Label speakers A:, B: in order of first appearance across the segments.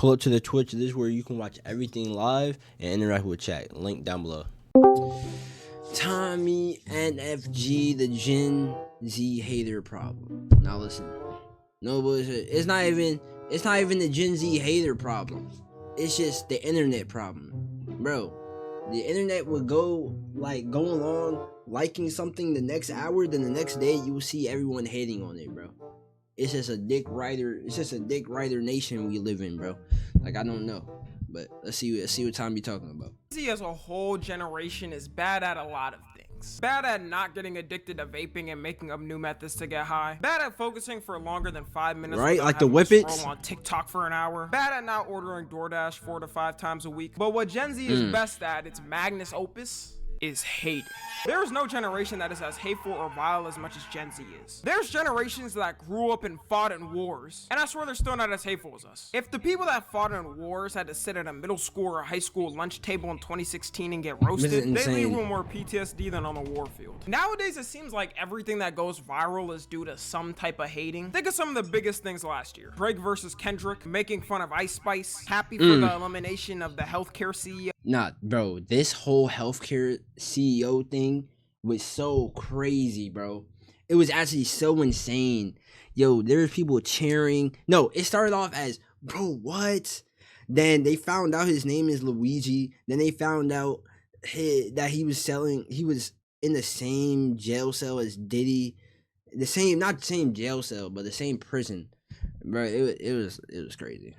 A: Pull up to the Twitch. This is where you can watch everything live and interact with chat. Link down below. Tommy NFG, the Gen Z hater problem. Now listen, no bullshit. It's not even the Gen Z hater problem. It's just the internet problem, bro. The internet would go along liking something the next hour, then the next day you will see everyone hating on it, bro. It's just a dick rider. It's just a dick rider nation we live in, bro. Like, I don't know, but let's see what Tommy talking about.
B: Z as a whole generation is bad at a lot of things. Bad at not getting addicted to vaping and making up new methods to get high. Bad at focusing for longer than 5 minutes.
A: Right, like the whippets.
B: Scroll on TikTok for an hour. Bad at not ordering DoorDash 4 to 5 times a week. But what Gen Z is best at, its magnus opus, is hate. There is no generation that is as hateful or vile as much as Gen Z is. There's generations that grew up and fought in wars, and I swear they're still not as hateful as us. If the people that fought in wars had to sit at a middle school or high school lunch table in 2016 and get roasted, they leave with more PTSD than on the war field. Nowadays, it seems like everything that goes viral is due to some type of hating. Think of some of the biggest things last year. Drake versus Kendrick, making fun of Ice Spice, happy for the elimination of the healthcare CEO.
A: Nah, bro, this whole healthcare CEO thing was so crazy, bro. It was actually so insane. Yo, there's people cheering. No, it started off as, bro, what? Then they found out his name is Luigi. Then they found out that he was in the same jail cell as Diddy. Not the same jail cell, but the same prison. Bro, it was crazy.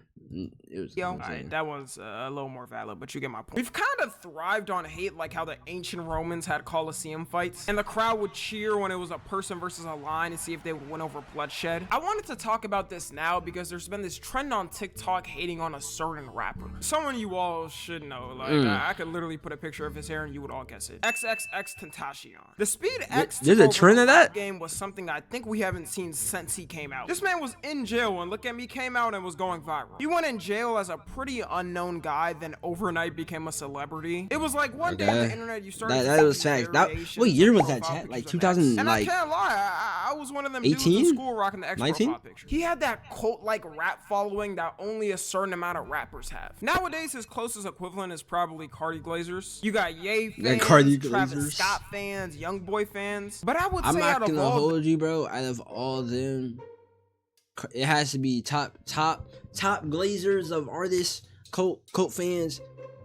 A: It was
B: alright, that one's a little more valid, but you get my point. We've kind of thrived on hate, like how the ancient Romans had Colosseum fights, and the crowd would cheer when it was a person versus a lion to see if they would win over bloodshed. I wanted to talk about this now because there's been this trend on TikTok hating on a certain rapper. Someone you all should know. Like, I could literally put a picture of his hair and you would all guess it. XXXTentacion. The Speed X
A: there's a trend of that
B: game was something I think we haven't seen since he came out. This man was in jail and Look At Me came out and was going viral. He went in jail as a pretty unknown guy, then overnight became a celebrity. It was like one day on the internet you started
A: that was facts. What year was that, chat? Like 2000,
B: and
A: like,
B: I can't lie, I was one of them
A: 18?
B: dudes in school rocking the X
A: 19?
B: profile picture. He had that cult-like rap following that only a certain amount of rappers have. Nowadays, his closest equivalent is probably Cardi Glazers. You got Ye fans, Travis Scott fans, Young Boy fans. But I would say
A: I'm not gonna hold you, bro. Out of all of them, it has to be top glazers of artists, cult fans.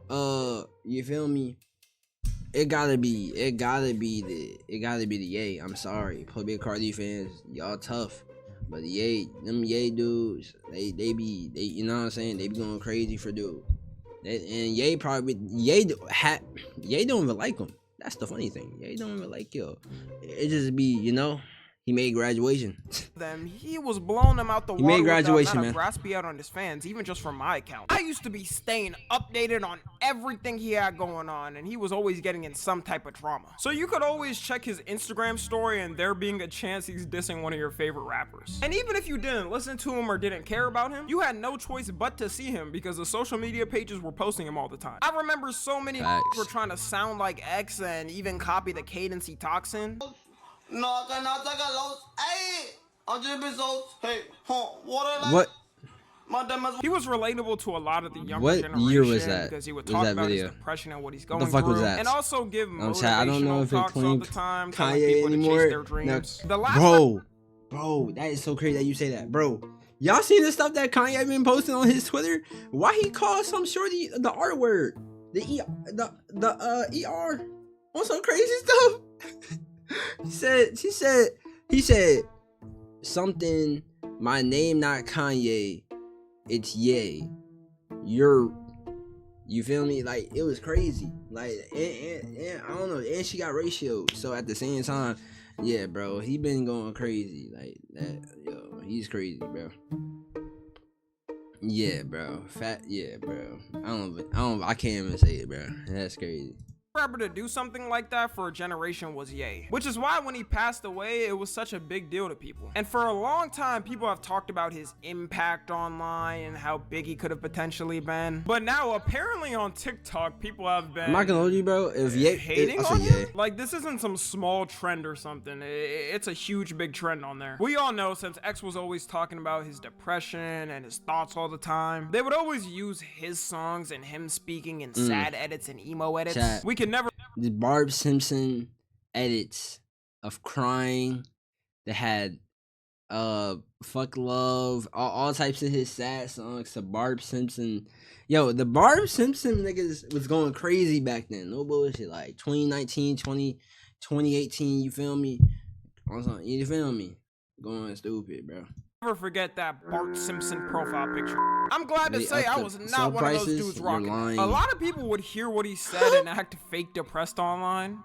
A: You feel me? It gotta be the Ye. I'm sorry, big Cardi fans, y'all tough, but them Ye dudes, they you know what I'm saying? They be going crazy for dude. And Ye don't even like him. That's the funny thing. Ye don't even like yo. It just be, you know. He made graduation.
B: He was blowing them out the water.
A: He made graduation, man.
B: Graspy out on his fans, even just from my account. I used to be staying updated on everything he had going on, and he was always getting in some type of drama. So you could always check his Instagram story, and there being a chance he's dissing one of your favorite rappers. And even if you didn't listen to him or didn't care about him, you had no choice but to see him because the social media pages were posting him all the time. I remember so many were trying to sound like X and even copy the cadence he talks in.
A: What?
B: He was relatable to a lot of the younger generation.
A: What year was that?
B: Because he would talk about his depression and what he's going
A: through. What the fuck was that?
B: And also give motivational
A: I don't know if
B: talks all the time, telling
A: Kanye
B: people
A: anymore.
B: to chase their dreams.
A: No. Bro, that is so crazy that you say that, bro. Y'all seen the stuff that Kanye been posting on his Twitter? Why he called some shorty the R word, the ER on some crazy stuff? He said something, my name not Kanye, it's Ye. You feel me? Like, it was crazy. Like, and I don't know, and she got ratio. So at the same time, yeah, bro, he been going crazy. Like that, yo, he's crazy, bro. Yeah, bro. Yeah, bro. I can't even say it, bro. That's crazy.
B: rapper to do something like that for a generation was Ye, which is why when he passed away it was such a big deal to people. And for a long time people have talked about his impact online and how big he could have potentially been, but now apparently on TikTok people have been,
A: I'm not gonna hold you, bro, if Ye
B: hating on him. Like, this isn't some small trend or something, it's a huge big trend on there. We all know, since X was always talking about his depression and his thoughts all the time, they would always use his songs and him speaking in sad edits and emo edits. We can never
A: the Barb Simpson edits of crying that had fuck love, all types of his sad songs to Barb Simpson. Yo, the Barb Simpson niggas was going crazy back then. No bullshit. Like 2019, 2018, you feel me? You feel me? Going stupid, bro.
B: Never forget that Bart Simpson profile picture. I'm glad to say I was not one of those dudes rocking. A lot of people would hear what he said and act fake depressed online.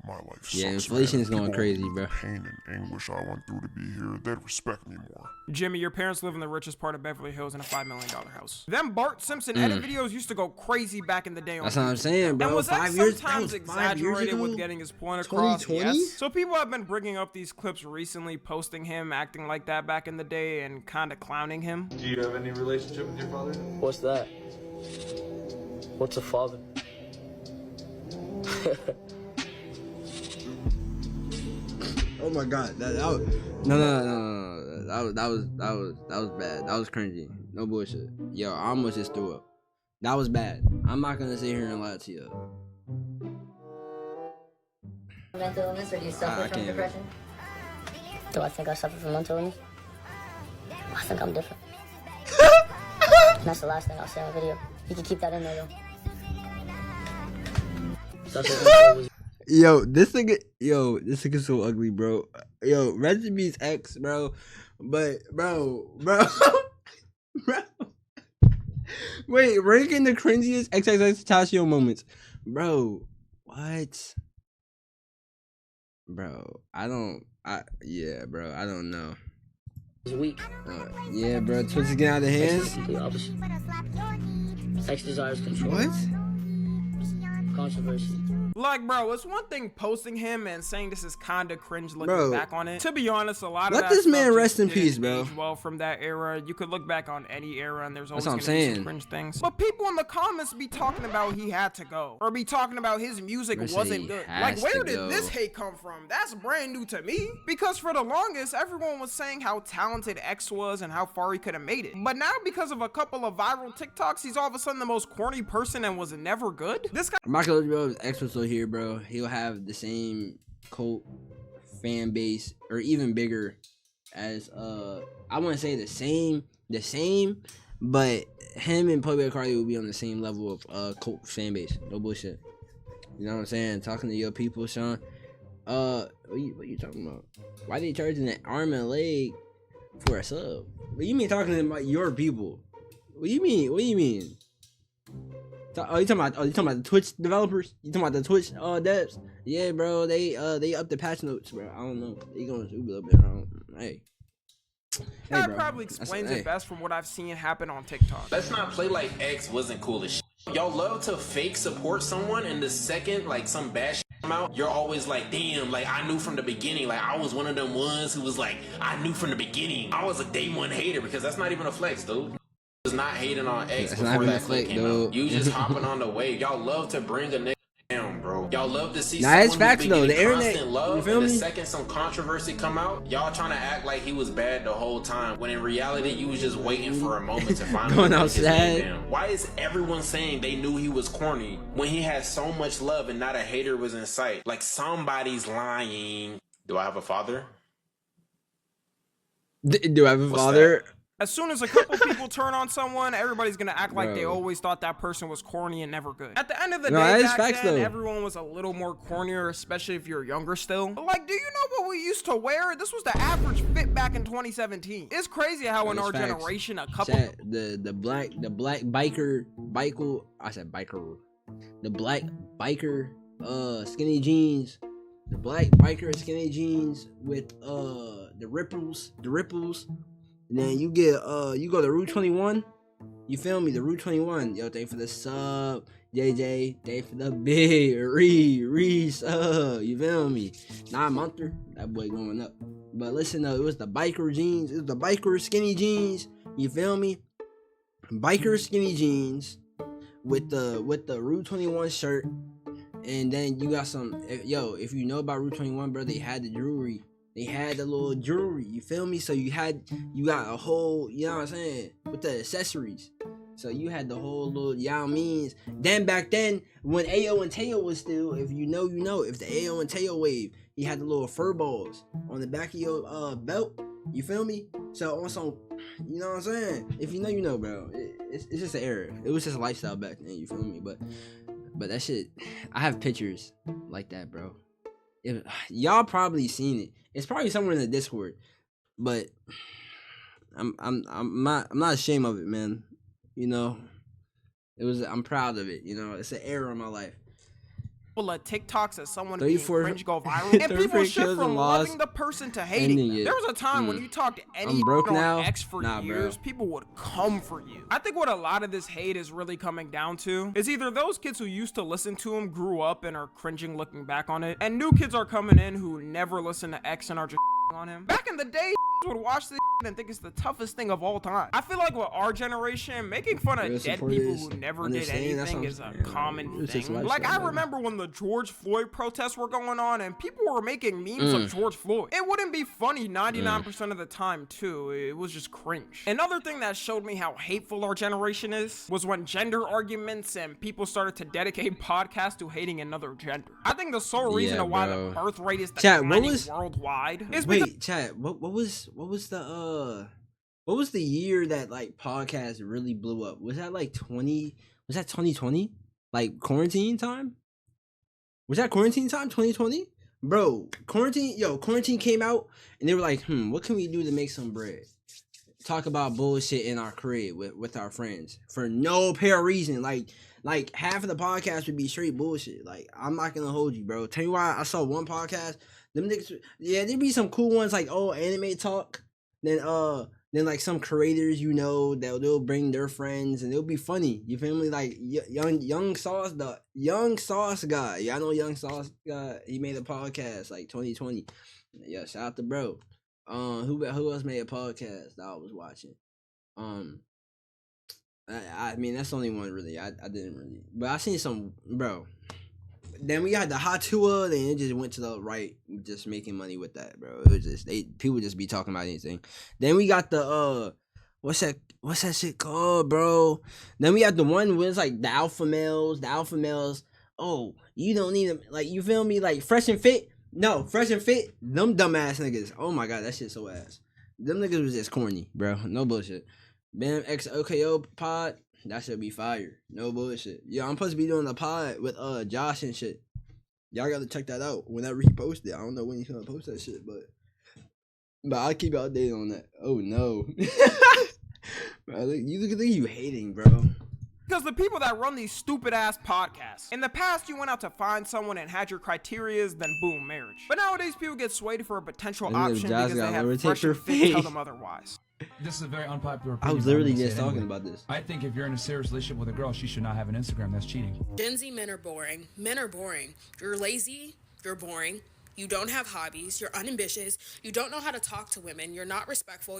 C: My life sucks,
A: inflation is going crazy, bro.
C: Pain and anguish I went through to be here, they'd respect me more.
B: Jimmy, your parents live in the richest part of Beverly Hills in a $5 million house. Them Bart Simpson edit videos used to go crazy back in the day.
A: That's what I'm saying, bro.
B: And was that
A: 5 years?
B: sometimes exaggerated with getting his point across?
A: 2020?
B: Yes. So people have been bringing up these clips recently, posting him acting like that back in the day and kind of clowning him.
D: Do you have any relationship with your father?
E: What's that? What's a father?
A: Oh my god, that was no. That was bad. That was cringy. No bullshit. Yo, I almost just threw up. That was bad. I'm not gonna sit here and lie to you.
F: Mental illness, or do you suffer from depression?
G: Do I think I suffer from mental illness? I think I'm different. That's the last thing I'll say in the video. You can keep that in there, though.
A: Yo, this nigga so ugly, bro. Yo, rest in peace, X, bro. But, bro. Wait, ranking the cringiest XXX Tentacion moments. Bro, what? Bro, I don't know.
E: It's weak.
A: Yeah, bro, Twitch is getting out of hands.
E: X desires control.
A: What?
E: Controversy.
B: Like, bro, it's one thing posting him and saying this is kinda cringe looking back on it. To be honest, a lot of
A: let this man rest in peace, bro.
B: Well, from that era, you could look back on any era and there's always
A: gonna be some
B: cringe things. But people in the comments be talking about he had to go, or be talking about his music wasn't good. Like, where did this hate come from? That's brand new to me. Because for the longest, everyone was saying how talented X was and how far he could have made it. But now, because of a couple of viral TikToks, he's all of a sudden the most corny person and was never good. This guy.
A: I'm not gonna let you, bro. If X was still here, bro, he'll have the same cult fan base or even bigger as I wouldn't say the same, but him and Playboy Cardi will be on the same level of cult fan base. No bullshit. You know what I'm saying? Talking to your people, Sean. What you talking about? Why they charging an arm and a leg for a sub? What you mean talking about your people? What you mean? You talking about the Twitch developers? You talking about the Twitch devs? Yeah, bro. They up the patch notes, bro. I don't know. They going to a little bit. Hey.
B: That probably explains it best from what I've seen happen on TikTok.
H: Let's not play like X wasn't cool as shit. Y'all love to fake support someone, and the second like some bad shit come out, you're always like, damn, like I knew from the beginning. Like I was one of them ones who was like, I knew from the beginning. I was a day one hater, because that's not even a flex, dude. Was not hating on X before that clip came out. You just hopping on the wave. Y'all love to bring a nigga down, bro. Y'all love to see someone
A: facts, though. The internet,
H: love,
A: you feel
H: and
A: me?
H: the second some controversy come out, y'all trying to act like he was bad the whole time, when in reality you was just waiting for a moment to finally
A: going
H: break his name
A: outside.
H: down. Why is everyone saying they knew he was corny when he had so much love and not a hater was in sight? Like somebody's lying. Do I have a father?
A: Do I have a father?
B: As soon as a couple people turn on someone, everybody's gonna act like they always thought that person was corny and never good. At the end of the day, back then, everyone was a little more cornier, especially if you're younger still. Like, do you know what we used to wear? This was the average fit back in 2017. It's crazy how in our generation, a couple
A: the black biker, I said biker, the black biker skinny jeans, the black biker skinny jeans with the ripples. And then you go to Route 21, You feel me? The Route 21. Yo, thank for the sub. JJ, thank for the big sub. You feel me? 9-monther. That boy going up. But listen though, it was the biker jeans. It was the biker skinny jeans. You feel me? Biker skinny jeans with the Route 21 shirt. And then you got some, yo, if you know about Route 21, bro, they had the jewelry. They had the little jewelry, you feel me? So you got a whole, you know what I'm saying, with the accessories. So you had the whole little Yao Means. Then back then, when Ayo and Teo was still, if you know, you know, if the Ayo and Teo wave, he had the little fur balls on the back of your belt, you feel me? So on some, you know what I'm saying? If you know, you know, bro. It's just an era. It was just a lifestyle back then, you feel me? But that shit, I have pictures like that, bro. Y'all probably seen it. It's probably somewhere in the Discord, but I'm not ashamed of it, man. You know, I'm proud of it. You know, it's an era in my life.
B: People at TikToks as someone being cringe go viral, and people shift from loving the person to hating them. There was a time when you talked to any on X for years, people would come for you. I think what a lot of this hate is really coming down to is either those kids who used to listen to him grew up and are cringing looking back on it, and new kids are coming in who never listened to X and are just on him. Back in the day, would watch this and think it's the toughest thing of all time. I feel like with our generation, making fun of dead people who never did anything is a common thing. Like, I remember when the George Floyd protests were going on and people were making memes of George Floyd. It wouldn't be funny 99% of the time too. It was just cringe. Another thing that showed me how hateful our generation is was when gender arguments and people started to dedicate podcasts to hating another gender. I think the sole reason of why the birth rate is declining worldwide is because
A: Chat, what was the year that like podcasts really blew up? Was that like 2020? Like quarantine time? Was that quarantine time 2020? Bro, quarantine came out and they were like, what can we do to make some bread? Talk about bullshit in our crib with our friends for no apparent reason. Like half of the podcast would be straight bullshit. Like, I'm not gonna hold you, bro. Tell you why I saw one podcast. Them niggas, yeah, there'd be some cool ones like anime talk. Then like some creators, you know, they'll bring their friends and it'll be funny. You feel me? Like young sauce, the young sauce guy. Y'all know young sauce guy. He made a podcast like 2020. Yeah, shout out to bro. Who else made a podcast that I was watching? I mean that's the only one really. I didn't really, but I seen some, bro. Then we got the hot tour, then it just went to the right, just making money with that, bro. It was just people just be talking about anything. Then we got the what's that shit called, bro? Then we got the one where it's like the alpha males. Oh, you don't need them, like, you feel me? Like Fresh and Fit. No, Fresh and Fit. Them dumbass niggas. Oh my god, that shit so ass. Them niggas was just corny, bro. No bullshit. Bam X OKO pod. That should be fire. No bullshit. Yo, I'm supposed to be doing the pod with Josh and shit. Y'all gotta check that out whenever he posts it. I don't know when he's gonna post that shit, but I'll keep you updated on that. Oh no. Bro, look at you hating, bro.
B: Because the people that run these stupid ass podcasts. In the past, you went out to find someone and had your criterias, then boom, marriage. But nowadays, people get swayed for a potential option because they have Fresh and Fit tell them otherwise.
I: This is a very unpopular opinion.
A: I was literally just talking about this.
I: I think if you're in a serious relationship with a girl, she should not have an Instagram. That's cheating.
J: Gen Z men are boring. Men are boring. You're lazy. You're boring. You don't have hobbies. You're unambitious. You don't know how to talk to women. You're not respectful.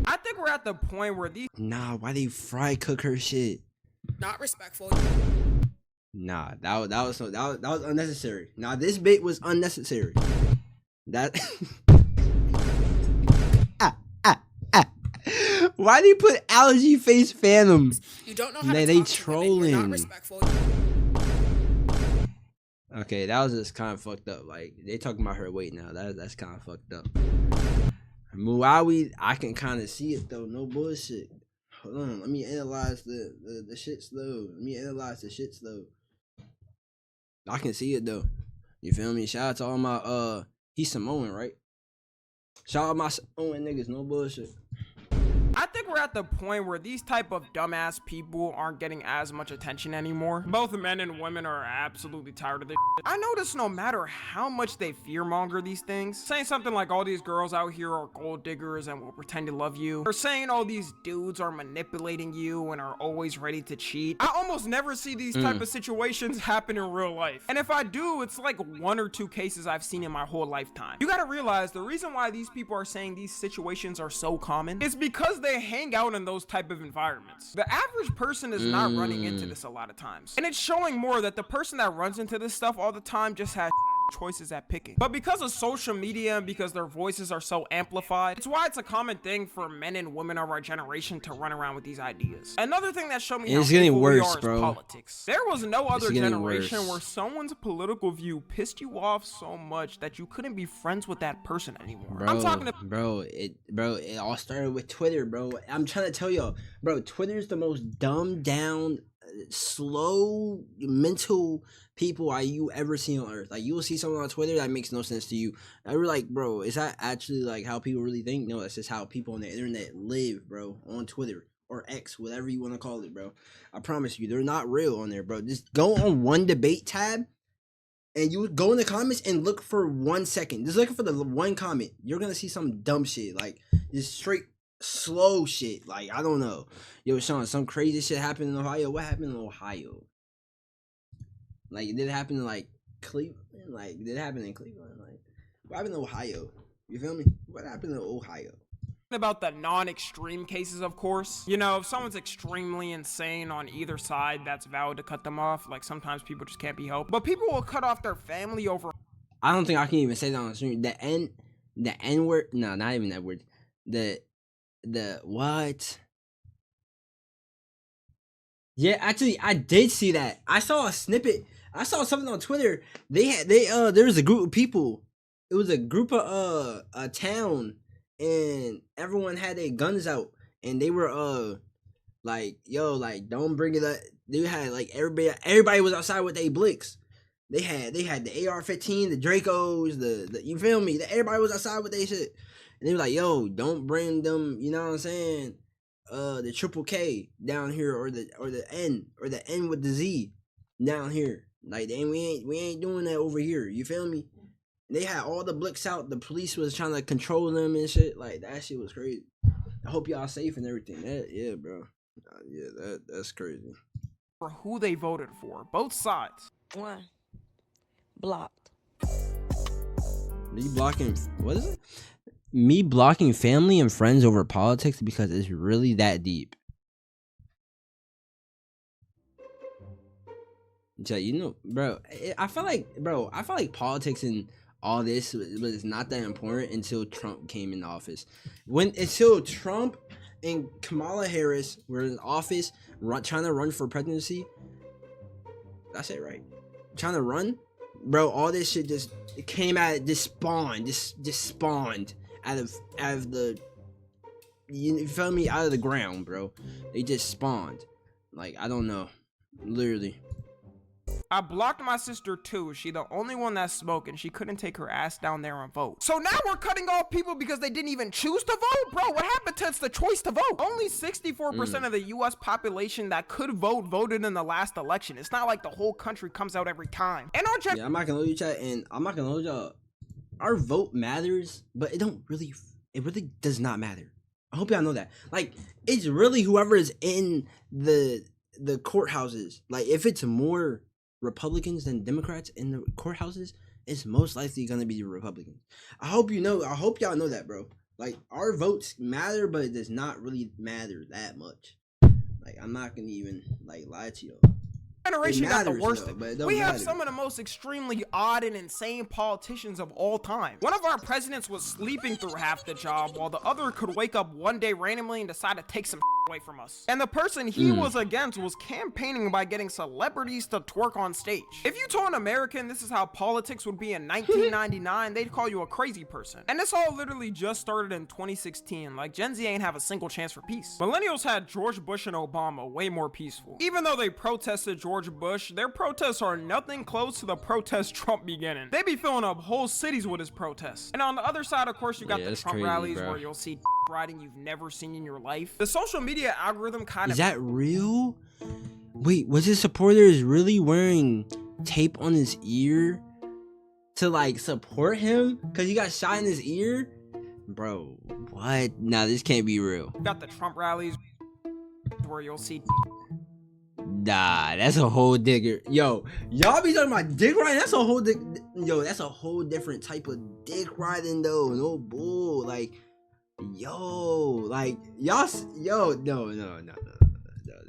B: I think we're at the point where these...
A: Nah, why they fry cook her shit?
J: Not respectful.
A: Nah, that was unnecessary. Nah, this bit was unnecessary. That... Why do you put allergy face phantoms?
J: You don't know how to talk
A: trolling.
J: To women. You're not respectful.
A: Okay, that was just kind of fucked up. Like, they talking about her weight now. That's kind of fucked up. Muawi, I can kind of see it though. No bullshit. Hold on, let me analyze the shit slow. I can see it though. You feel me? Shout out to all my he's Samoan, right? Shout out my Samoan niggas. No bullshit.
B: I think think we're at the point where these type of dumbass people aren't getting as much attention anymore. Both men and women are absolutely tired of this shit. I notice no matter how much they fearmonger these things, saying something like all these girls out here are gold diggers and will pretend to love you, or saying all these dudes are manipulating you and are always ready to cheat. I almost never see these type of situations happen in real life. And if I do, it's like 1 or 2 cases I've seen in my whole lifetime. You gotta realize the reason why these people are saying these situations are so common is because they hang out in those type of environments. The average person is not running into this a lot of times. And it's showing more that the person that runs into this stuff all the time just has choices at picking. But because of social media and because their voices are so amplified, it's why it's a common thing for men and women of our generation to run around with these ideas. Another thing that showed me how
A: getting worse,
B: we are
A: bro.
B: Is politics. There was no other generation
A: worse.
B: where someone's political view pissed you off so much that you couldn't be friends with that person anymore.
A: Bro,
B: I'm talking to
A: it all started with Twitter, bro. I'm trying to tell y'all, bro, Twitter's the most dumbed down, slow mental people you ever see on earth. Like, you will see someone on Twitter that makes no sense to you. I were like, bro, is that actually like how people really think? No, that's just how people on the internet live, bro, on Twitter or X, whatever you want to call it, bro. I promise you, they're not real on there, bro. Just go on one debate tab and you go in the comments and look for 1 second. Just looking for the one comment. You're gonna see some dumb shit, like just straight slow shit. Like, I don't know. Yo, Sean, some crazy shit happened in Ohio. What happened in Ohio? Like, did it happen in like Cleveland? Like, did it happen in Cleveland? Like, what happened in Ohio? You feel me? What happened in Ohio?
B: About the non-extreme cases, of course. You know, if someone's extremely insane on either side, that's valid to cut them off. Like, sometimes people just can't be helped. But people will cut off their family over.
A: I don't think I can even say that on the stream. The N word. No, not even that word. The what? Yeah, actually, I did see that. I saw a snippet. I saw something on Twitter. There was a group of people. It was a group of a town, and everyone had their guns out, and they were like, yo, like, don't bring it up. They had like everybody was outside with their blicks. They had the AR-15, the Dracos, the you feel me? Everybody was outside with their shit, and they were like, yo, don't bring them. You know what I'm saying? The triple K down here, or the N with the Z down here. Like, we ain't doing that over here. You feel me? They had all the blicks out. The police was trying to control them and shit. Like, that shit was crazy. I hope y'all safe and everything. Yeah, bro. Yeah, that's crazy.
B: For who they voted for, both sides.
K: One. Blocked.
A: Me blocking, what is it? Me blocking family and friends over politics because it's really that deep. So, you know, bro, I feel like politics and all this was not that important until Trump came in office. Until Trump and Kamala Harris were in office, trying to run for presidency. That's it, right? Trying to run, bro. All this shit just came out, just spawned out of the, you feel me, out of the ground, bro. They just spawned. Like, I don't know, literally.
B: I blocked my sister too. She the only one that spoke, and she couldn't take her ass down there and vote. So now we're cutting off people because they didn't even choose to vote? Bro, what happened to it's the choice to vote? Only 64% of the US population that could vote voted in the last election. It's not like the whole country comes out every time. And our
A: yeah, I'm not gonna hold you, chat, and I'm not gonna hold y'all. Our vote matters, but it really does not matter. I hope y'all know that. Like, it's really whoever is in the courthouses. Like, if it's more Republicans than Democrats in the courthouses, it's most likely gonna be the Republicans. I hope y'all know that, bro. Like, our votes matter, but it does not really matter that much. Like, I'm not gonna even like lie to y'all.
B: Generation got the worst. We have
A: matter.
B: some of the most extremely odd and insane politicians of all time. One of our presidents was sleeping through half the job, while the other could wake up one day randomly and decide to take some away from us. And the person he was against was campaigning by getting celebrities to twerk on stage. If you told an American this is how politics would be in 1999, they'd call you a crazy person. And this all literally just started in 2016. Like, Gen Z ain't have a single chance for peace. Millennials had George Bush and Obama way more peaceful. Even though they protested George Bush, their protests are nothing close to the protests Trump beginning. They be filling up whole cities with his protests. And on the other side, of course, you got the Trump rallies where you'll see riding you've never seen in your life. The social media algorithm kind of—
A: Is that real? Wait, was his supporters really wearing tape on his ear to like support him because he got shot in his ear? Bro, what? Nah, this can't be real.
B: got the Trump rallies where you'll see—
A: Nah, that's a whole digger. Yo, y'all be talking about dick riding? That's a whole that's a whole different type of dick riding though. No bull. Like, like y'all, no.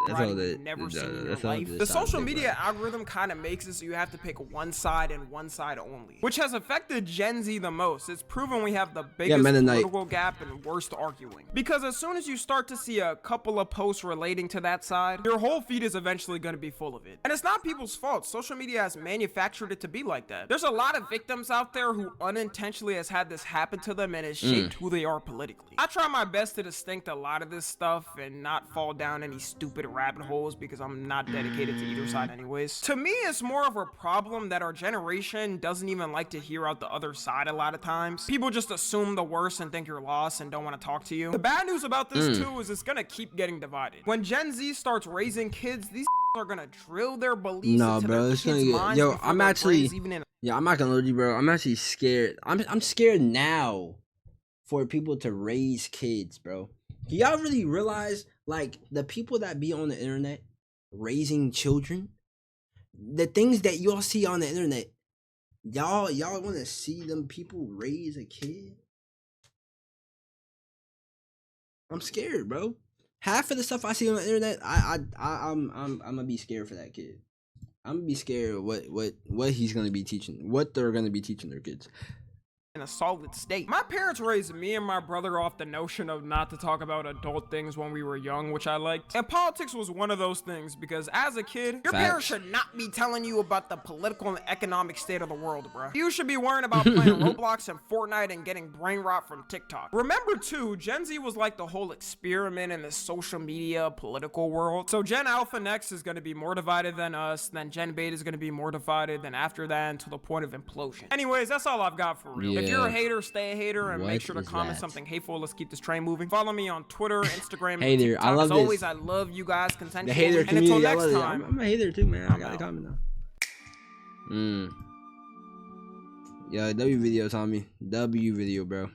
A: That's all that.
B: Never seen in your life. The social media algorithm kind of makes it so you have to pick one side and one side only, which has affected Gen Z the most. It's proven we have the biggest political gap and worst arguing. Because as soon as you start to see a couple of posts relating to that side, your whole feed is eventually going to be full of it. And it's not people's fault. Social media has manufactured it to be like that. There's a lot of victims out there who unintentionally has had this happen to them and has shaped who they are politically. I try my best to distinct a lot of this stuff and not fall down any stupid rabbit holes because I'm not dedicated to either side anyways. To me, it's more of a problem that our generation doesn't even like to hear out the other side a lot of times. People just assume the worst and think you're lost and don't want to talk to you. The bad news about this too is it's gonna keep getting divided. When Gen Z starts raising kids, these are gonna drill their beliefs into their kids' minds.
A: Yo, I'm actually, I'm not gonna lie to you, bro. I'm actually scared. I'm scared now for people to raise kids, bro. Do y'all really realize, like, the people that be on the internet raising children, the things that y'all see on the internet, y'all want to see them people raise a kid? I'm scared, bro. Half of the stuff I see on the internet, I'm gonna be scared for that kid. I'm gonna be scared of what he's gonna be teaching, what they're gonna be teaching their kids.
B: In a solid state. My parents raised me and my brother off the notion of not to talk about adult things when we were young, which I liked. And politics was one of those things because as a kid, your parents should not be telling you about the political and economic state of the world, bro. You should be worrying about playing Roblox and Fortnite and getting brain rot from TikTok. Remember too, Gen Z was like the whole experiment in the social media political world. So Gen Alpha next is going to be more divided than us, then Gen Beta is going to be more divided than after that until the point of implosion. Anyways, that's all I've got for real. If you're a hater, stay a hater and make sure to comment something hateful. Let's keep this train moving. Follow me on Twitter, Instagram, and TikTok.
A: I love
B: As
A: this.
B: always, I love you guys consensually.
A: The hater community,
B: and until next time,
A: I'm a hater too, man. I gotta comment now. Yeah, W video, Tommy. W video, bro.